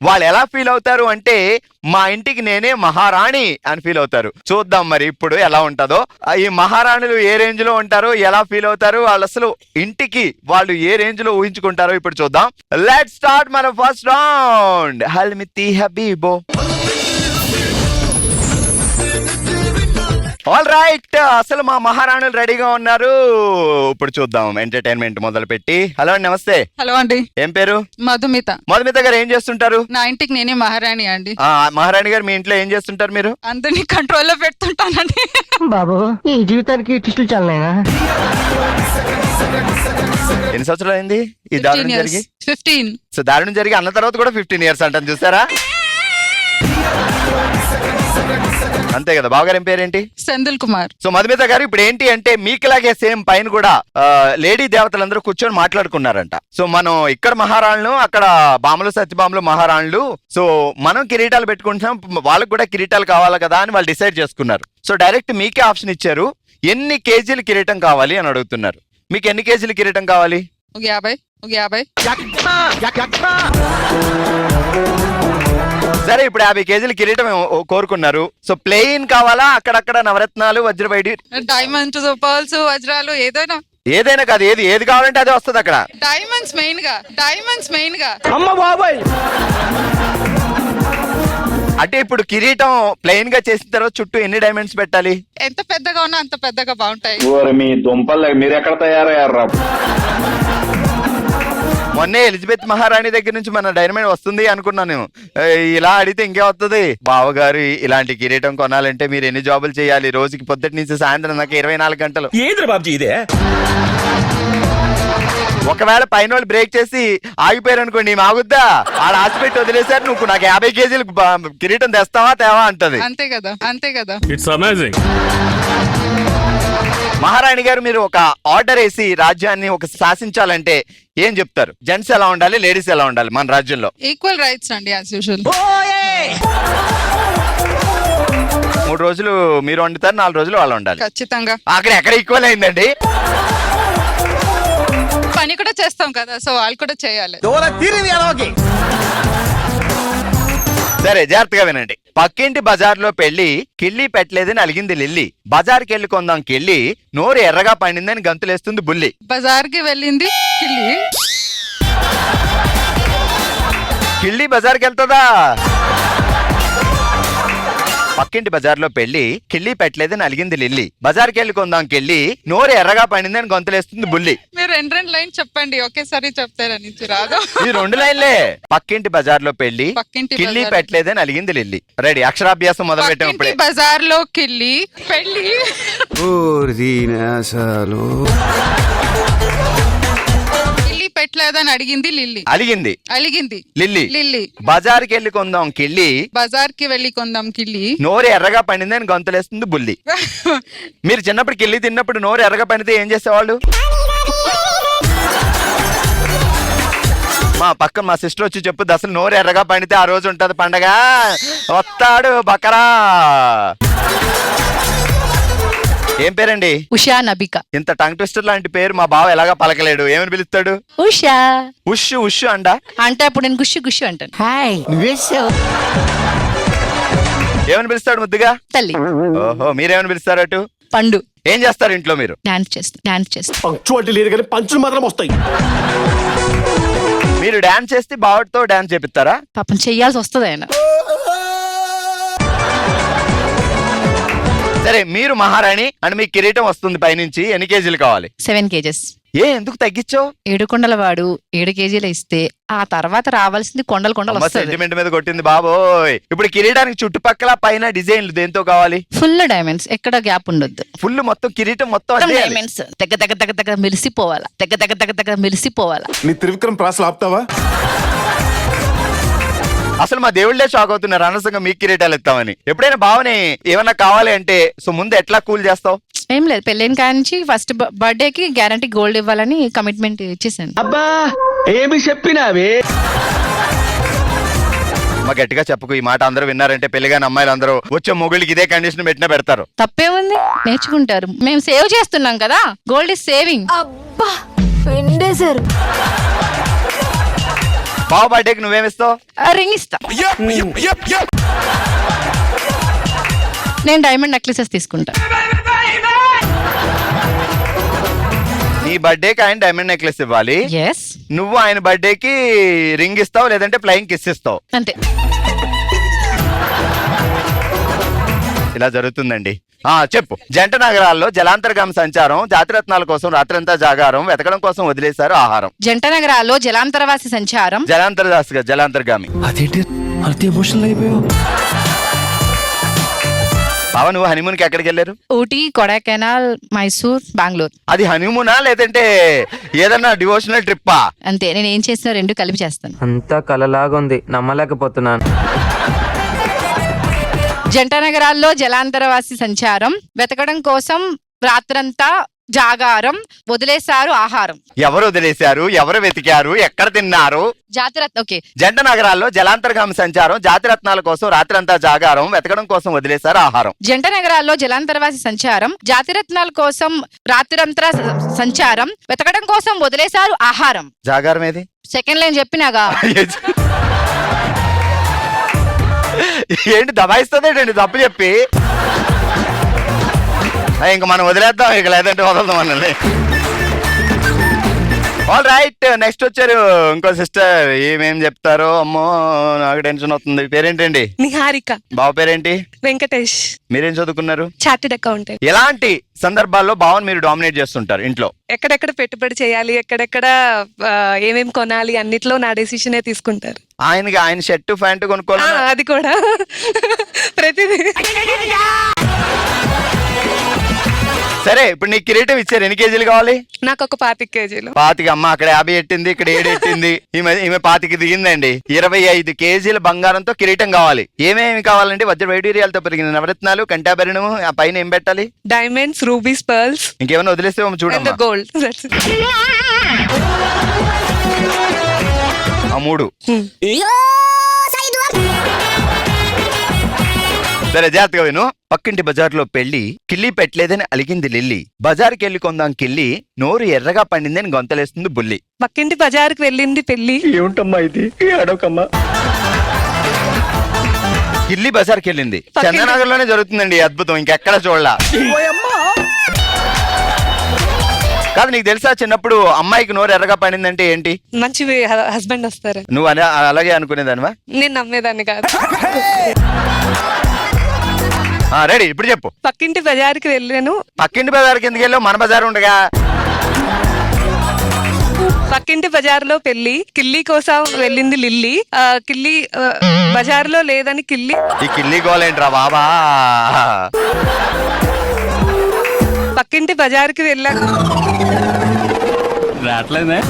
వాళ్ళు ఎలా ఫీల్ అవుతారు అంటే మా ఇంటికి నేనే మహారాణి అని ఫీల్ అవుతారు. చూద్దాం మరి ఇప్పుడు ఎలా ఉంటుందో. ఈ మహారాణులు ఏ రేంజ్ లో ఉంటారో, ఎలా ఫీల్ అవుతారు, వాళ్ళు అసలు ఇంటికి వాళ్ళు ఏ రేంజ్ లో ఊహించుకుంటారో ఇప్పుడు చూద్దాం. లెట్స్ స్టార్ట్ మన ఫస్ట్ రౌండ్. హల్మితి హబీబో. ఆల్ రైట్, అసలు మా మహారాణులు రెడీగా ఉన్నారు. ఇప్పుడు చూద్దాం ఎంటర్టైన్మెంట్ మొదలు పెట్టి. హలో అండి, నమస్తే. హలో అండి. ఏం పేరు? మధుమిత. మధుమిత గారు ఏం చేస్తుంటారు? నా ఇంటికి నేనే మహారాణి అండి. మహారాణి గారు మీ ఇంట్లో ఏం చేస్తుంటారు మీరు? అందరినీ కంట్రోల్లో పెడుతుంటానండి. బాబు ఈ జీవితానికి టిస్టులు చాలనైనా. ఎన్ని సంవత్సరాలు అయింది ఈ దారుణం జరిగి? 15. సో దారుణం జరిగి అన్న తర్వాత కూడా 15 years అంటాను, చూసారా? అంతే కదా. బావగారు ఏం పేరేంటి? సెంధిల్ కుమార్. సో మధుమిత గారు ఇప్పుడు ఏంటి అంటే మీకులాగే సేమ్ పైన కూడా లేడీ దేవతలందరూ కూర్చొని మాట్లాడుకున్నారంట. సో మనం ఇక్కడ మహారాణులు, అక్కడ బామలు సత్యభామలు మహారాణులు. సో మనం కిరీటాలు పెట్టుకుంటున్నాం, వాళ్ళకు కూడా కిరీటాలు కావాలి కదా అని వాళ్ళు డిసైడ్ చేసుకున్నారు. సో డైరెక్ట్ మీకే ఆప్షన్ ఇచ్చారు, ఎన్ని కేజీలు కిరీటం కావాలి అని అడుగుతున్నారు. మీకు ఎన్ని కేజీలు కిరీటం కావాలి? 50. సరే, ఇప్పుడు 50 కేజీల కిరీటం కోరుకున్నారు. సో ప్లెయిన్ కావాలా, అక్కడక్కడ నవరత్నాలు వజ్రవైడి డైమండ్స్, పర్ల్స్, వజ్రాలు, ఏదైనా కాదు, ఏది కావాలంటే అదే వస్తుంది అక్కడ. డైమండ్స్ మెయిన్ గా. అమ్మ బాబాయ్. అంటే ఇప్పుడు కిరీటం ప్లెయిన్ గా చేసిన తర్వాత చుట్టూ ఎన్ని డైమండ్స్ పెట్టాలి? ఎంత పెద్దగా ఉన్నా అంత పెద్దగా బాగుంటాయి. మీ దుంపలు మీరు ఎక్కడ తయారయ్యారా? మొన్నే ఎలిజబెత్ మహారాణి దగ్గర నుంచి మన డైమండ్ వస్తుంది అనుకున్నాను. ఇలా అడిగితే ఇంకే వస్తుంది. బావగారు ఇలాంటి కిరీటం కొనాలంటే మీరు ఎన్ని జాబులు చేయాలి? రోజుకి పొద్దుటి నుంచి సాయంత్రం దాకా 24 గంటలు. ఇదే ఒకవేళ పైన వాళ్ళు బ్రేక్ చేసి ఆగిపోయారు అనుకోండి, ఆగుద్దా? ఆడ ఆశపెట్టి వదిలేసారు, నువ్వు నాకు 50 కేజీలు కిరీటం తెస్తావా తేవా అంటది. అంతే కదా. It's amazing. మహారాణి గారు, మీరు ఒక ఆర్డర్ వేసి రాజ్యాన్ని ఒక శాసించాలంటే ఏం చెప్తారు? జెంట్స్ ఎలా ఉండాలి, లేడీస్ ఎలా ఉండాలి మన రాజ్యంలో? ఈక్వల్ రైట్స్ అండి, యాజ్ యూజువల్. 3 రోజులు మీరు వండుతారు, 4 రోజులు వాళ్ళు వండాలి ఖచ్చితంగా. అక్కడ ఎక్కడ ఈక్వల్ అయిందండి? పని కూడా చేస్తాం కదా, సో వాళ్ళు కూడా చేయాలి. సరే, జాగ్రత్తగా వినండి. పక్కింటి బజార్లో పెళ్లి, కిళ్ళి పెట్టలేదని అలిగింది లిల్లి. బజార్కి వెళ్ళి కొందాం కిళ్ళి, నోరు ఎర్రగా పండిందని గంతులేస్తుంది బుల్లి. బజార్కి వెళ్ళింది కిళ్ళి బజార్కి వెళ్తుందా? పక్కింటి బజార్లో పెళ్లి, కిళ్ళి పెట్టలేదని అలిగింది లిల్లి. బజార్కి వెళ్ళి కొందాం కిళ్ళి, నోరు ఎర్రగా పండిందని గొంతులేస్తుంది బుల్లి. మీరు 2 లైన్ చెప్పండి, ఒకేసారి చెప్తారని రాదు. ఈ 2 లైన్లే. పక్కింటి బజార్లో పెళ్లి, కిళ్ళి పెట్టలేదని అలిగింది లిల్లి. రెడీ, అక్షరాభ్యాసం మొదలు పెట్టినప్పుడే. బజార్లో కిళ్ళి పెళ్లి. పెట్టలేదని అలిగింది లిల్లీ. బజార్కి వెళ్ళి కొందాం కిళ్ళి, బజార్కి వెళ్ళి కొందాం కిళ్ళి, నోరు ఎర్రగా పండిందని గొంతులేస్తుంది బుల్లి. మీరు చిన్నప్పుడు కిళ్ళి తిన్నప్పుడు నోరు ఎర్రగా పండితే ఏం చేసేవాళ్ళు? మా పక్కన మా సిస్టర్ వచ్చి చెప్పు, అసలు నోరు ఎర్రగా పండితే ఆ రోజు ఉంటది పండగ, వస్తాడు బకరా. ఏం పేరండి? ఉషా నబిక. ఇంత టంగ్ ట్విస్టర్ లాంటి పేరు మా బావ ఎలాగా పలకలేడు. ఏమని పిలుస్తాడు? ఉషా. ఉష్ అండా అంటే అప్పుడు నేను గుషు అంటాను. హాయ్ నువ్వేసావు. ఏమని పిలుస్తాడు ముద్దుగా? తల్లి. ఓహో, మీరేమని పిలుస్తారు అటు? పండు. ఏం చేస్తారు ఇంట్లో మీరు? డాన్స్ చేస్తా. పంక్చువాలిటీ లేదు కానీ పంచులు మాత్రం వస్తాయి. మీరు డాన్స్ చేస్తే బావతో డాన్స్ చేపిస్తారా? పాపం చెయ్యాల్సి వస్తుంది ఆయన. సరే, మీరు మహారాణి అండ్ మీకు కిరీటం వస్తుంది పైనుంచి, ఎన్ని కేజీలు కావాలి? 7 kgs. ఎందుకు తగ్గించావు? 7 కొండల వాడు 7 kgలు ఇస్తే ఆ తర్వాత రావాల్సింది కొండలు వస్తుంది. సెంటిమెంట్ మీద కొట్టింది బాబోయ్. ఇప్పుడు కిరీటానికి చుట్టుపక్కల పైన డిజైన్లు దేంతో కావాలి? ఫుల్ డైమండ్స్, ఎక్కడ గ్యాప్ ఉండొద్దు. ఫుల్ మొత్తం కిరీటం మొత్తం డైమండ్స్ తెగ మెరిసిపోవాలా. నీ త్రివిక్రమ్ ప్రాసలు ఆపుతావా? అసలు మా దేవుళ్ళే షాక్ అవుతున్నారు అనవసరంగా మీకు కిరీటాలు ఇస్తామని. ఎప్పుడైనా బావని ఏమన్నా కావాలి అంటే సో ముందు ఎట్లా కూల్ చేస్తావు? ఏం లేదు, పెళ్ళైన కాడ నుంచి ఫస్ట్ బర్త్డేకి గ్యారంటీ గోల్డ్ ఇవ్వాలని కమిట్మెంట్ ఇచ్చేసాను. అబ్బా ఏమి చెప్పినావే. మా గట్టిగా చెప్పుకు, ఈ మాట అందరూ విన్నారంటే పెళ్లిగాని అమ్మాయిలు అందరూ వచ్చే మొగుళ్ళకి ఇదే కండిషన్ పెట్టినా పెడతారు. తప్పేముంది, నేర్చుకుంటారు. మేము సేవ్ చేస్తున్నాం కదా, గోల్డ్ ఇస్ సేవింగ్. అబ్బా ఎండేశారు. బావ బర్త్డేకి నువ్వేమిస్తావు? రింగ్ ఇస్తా. నేను డైమండ్ నెక్లెసెస్ తీసుకుంటా. నీ బర్త్డేకి ఆయన డైమండ్ నెక్లెస్ ఇవ్వాలి, ఎస్ నువ్వు ఆయన బర్త్డేకి రింగ్ ఇస్తావు లేదంటే ఫ్లయింగ్ కిస్ ఇస్తావు. అంతే. ఇలా జరుగుతుందండి. చెప్పు. జంట నగరాల్లో జలాంతర్గామి సంచారం, జాతిరత్నాల కోసం రాత్రంతా జాగారం, వెతకడం కోసం వదిలేశారు ఆహారం. జంట నగరాల్లో జలాంతరవాసి సంచారం, జలాంతర్గామి. అదేంటి అంత ఎమోషనల్ అయిపోయావు? బావ నువ్వు హనీమూన్ కి ఎక్కడికి వెళ్ళారు? ఊటీ, కొడైకెనాల్, మైసూర్, బెంగళూరు. అది హనీమూనా లేదంటే ఏదన్నా డివోషనల్ ట్రిప్పా? అంతే. నేను ఏం చేసినా రెండు కలిపి చేస్తాను. అంతా కలలాగా ఉంది, నమ్మలేకపోతున్నాను. జంట నగరాల్లో జలాంతరవాసి సంచారం, వెతకడం కోసం రాత్రంతా జాగారం, వదిలేశారు ఆహారం. ఎవరు వదిలేశారు, ఎవరు వెతికారు, ఎక్కడ తిన్నారు? ఓకే. జంట నగరాల్లో జలాంతర్గామి సంచారం, జాతిరత్నాల కోసం రాత్రంతా జాగారం, వెతకడం కోసం వదిలేశారు ఆహారం. జంట నగరాల్లో జలాంతరవాసి సంచారం, జాతిరత్నాల కోసం రాత్రంతా సంచారం, వెతకడం కోసం వదిలేశారు ఆహారం. జాగారం ఏది? సెకండ్ లైన్ చెప్పినాగా. ఏంటి దబాయిస్తుందేంటి తప్పు చెప్పి? ఇంక మనం వదిలేద్దాం, ఇక లేదంటే వదలదాం మనల్ని. ఆల్ రైట్, నెక్స్ట్ వచ్చారు ఇంకో సిస్టర్. ఏమేం చెప్తారో అమ్మో నాకు టెన్షన్ అవుతుంది. పేరేంటండి? నిహారిక. బావ పేరేంటి? వెంకటేష్. మీరేం చదువుకున్నారు? Chartered accountant. ఎలాంటి సందర్భాల్లో బావని మీరు డామినేట్ చేస్తుంటారు ఇంట్లో? ఎక్కడెక్కడ పెట్టుబడి చేయాలి, ఎక్కడెక్కడ ఏమేం కొనాలి, అన్నిట్లో నా డెసిషనే తీసుకుంటారు. ఆయన షర్ట్ ప్యాంటు కొనుక్కోవాలి. అది కూడా ప్రతిదీ. సరే, ఇప్పుడు నీకు కిరీటం ఇచ్చారు, ఎన్ని కేజీలు కావాలి? నాకు ఒక 25 కేజీలు. 25. అమ్మ అక్కడ 50 ఎట్టింది, ఇక్కడ 7 ఎట్టింది. ఈమె 25 దిగిందండి. 25 కేజీల బంగారంతో కిరీటం కావాలి. ఏమేమి కావాలండి? వజ్ర వైడూర్యాలతో పెరిగిన నవరత్నాలు, కంఠాభరణము, ఆ పైన ఏం పెట్టాలి? Diamonds, rubies, pearls. ఇంకేమైనా వదిలేస్తే చూడమ్మా. గోల్డ్. ఆ 3. సరే జాగ్రత్తగా విను. పక్కింటి బజార్లో పెళ్లి, కిల్లి పెట్టలేదని అలిగింది లిల్లి. బజార్కి వెళ్ళి కొందాం కిల్లి, నోరు ఎర్రగా పండిందని గొంతలేస్తుంది బుల్లి. పక్కింటి బజార్కి వెళ్ళింది పెళ్లి. ఏమిటమ్మా ఇది? అడవకమ్మా. కిల్లి బజార్కి వెళ్ళింది. చంద్రనగర్ లోనే జరుగుతుందండి ఈ అద్భుతం, ఇంకెక్కడ చూడలా. కాదు, నీకు తెలుసా చిన్నప్పుడు అమ్మాయికి నోరు ఎర్రగా పండిందంటే ఏంటి? మంచి హస్బెండ్ వస్తారు. నువ్వు అలాగే అనుకునేదానివా? నేను నమ్మేదాన్ని కాదు. రెడీ, ఇప్పుడు చెప్పు. పక్కింటి బజార్కి వెళ్ళాను. పక్కింటి బజార్కి ఎందుకు వెళ్ళావు? మన బజార్ ఉండగా. పక్కింటి బజార్లో పెళ్లి, కిల్లి కోసం వెళ్ళింది లిల్లీ. కిల్లి బజార్లో లేదని కిల్లి. ఈ కిల్లి గోలేంట్రా బాబా. పక్కింటి బజార్కి వెళ్ళాను. రావట్లేదే.